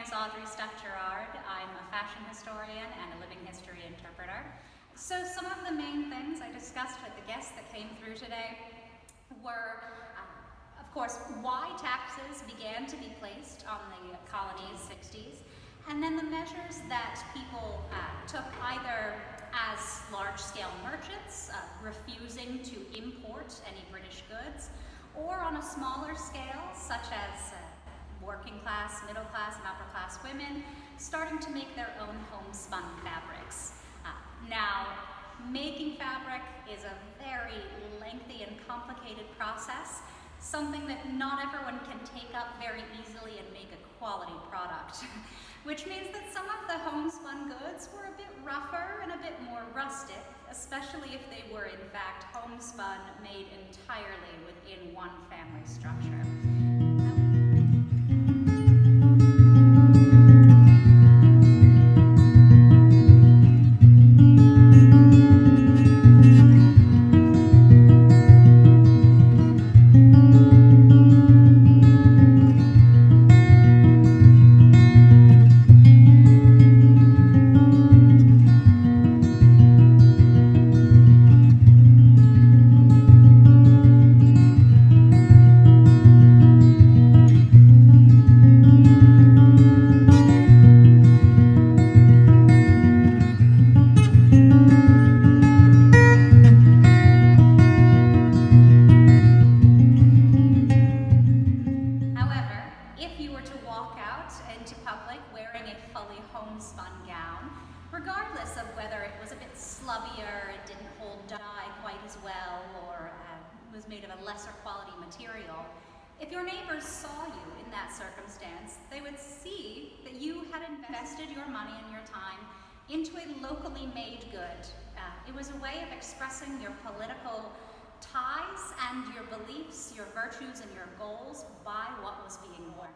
is Audrey Stuck-Gerard. I'm a fashion historian and a living history interpreter. So some of the main things I discussed with the guests that came through today were, of course, why taxes began to be placed on the colony's 60s, and then the measures that people took either as large-scale merchants, refusing to import any British goods, or on a smaller scale, such as working class, middle class, and upper class women starting to make their own homespun fabrics. Now, making fabric is a very lengthy and complicated process, something that not everyone can take up very easily and make a quality product, which means that some of the homespun goods were a bit rougher and a bit more rustic, especially if they were in fact homespun, made entirely within one family structure. Regardless of whether it was a bit slubbier, it didn't hold dye quite as well, or was made of a lesser quality material, if your neighbors saw you in that circumstance, they would see that you had invested your money and your time into a locally made good. It was a way of expressing your political ties and your beliefs, your virtues and your goals by what was being worn.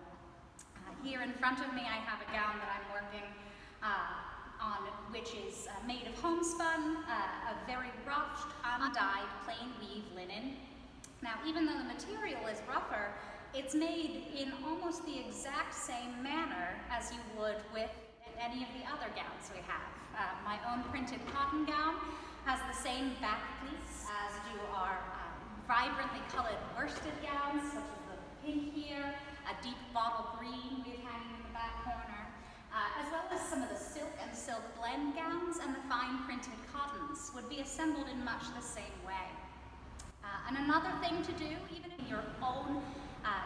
Here in front of me I have a gown that I'm working on, which is made of homespun, a very rough, undyed, plain weave linen. Now, even though the material is rougher, it's made in almost the exact same manner as you would with any of the other gowns we have. My own printed cotton gown has the same back piece as do our vibrantly colored worsted gowns, such as the pink here, a deep bottle green we have hanging in the back corner, as well as some of the silk and silk blend gowns and the fine printed cottons would be assembled in much the same way. And another thing to do, even in your own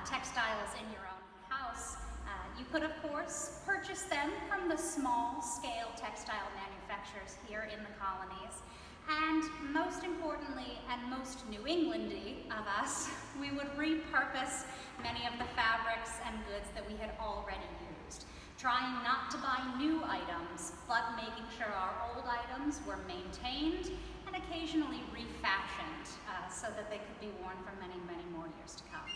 textiles in your own house, you could of course purchase them from the small scale textile manufacturers here in the colonies. And most importantly, and most New Englandy of us, we would repurpose many of the fabrics and goods that we had already used, trying not to buy new items, but making sure our old items were maintained and occasionally refashioned so that they could be worn for many, many more years to come.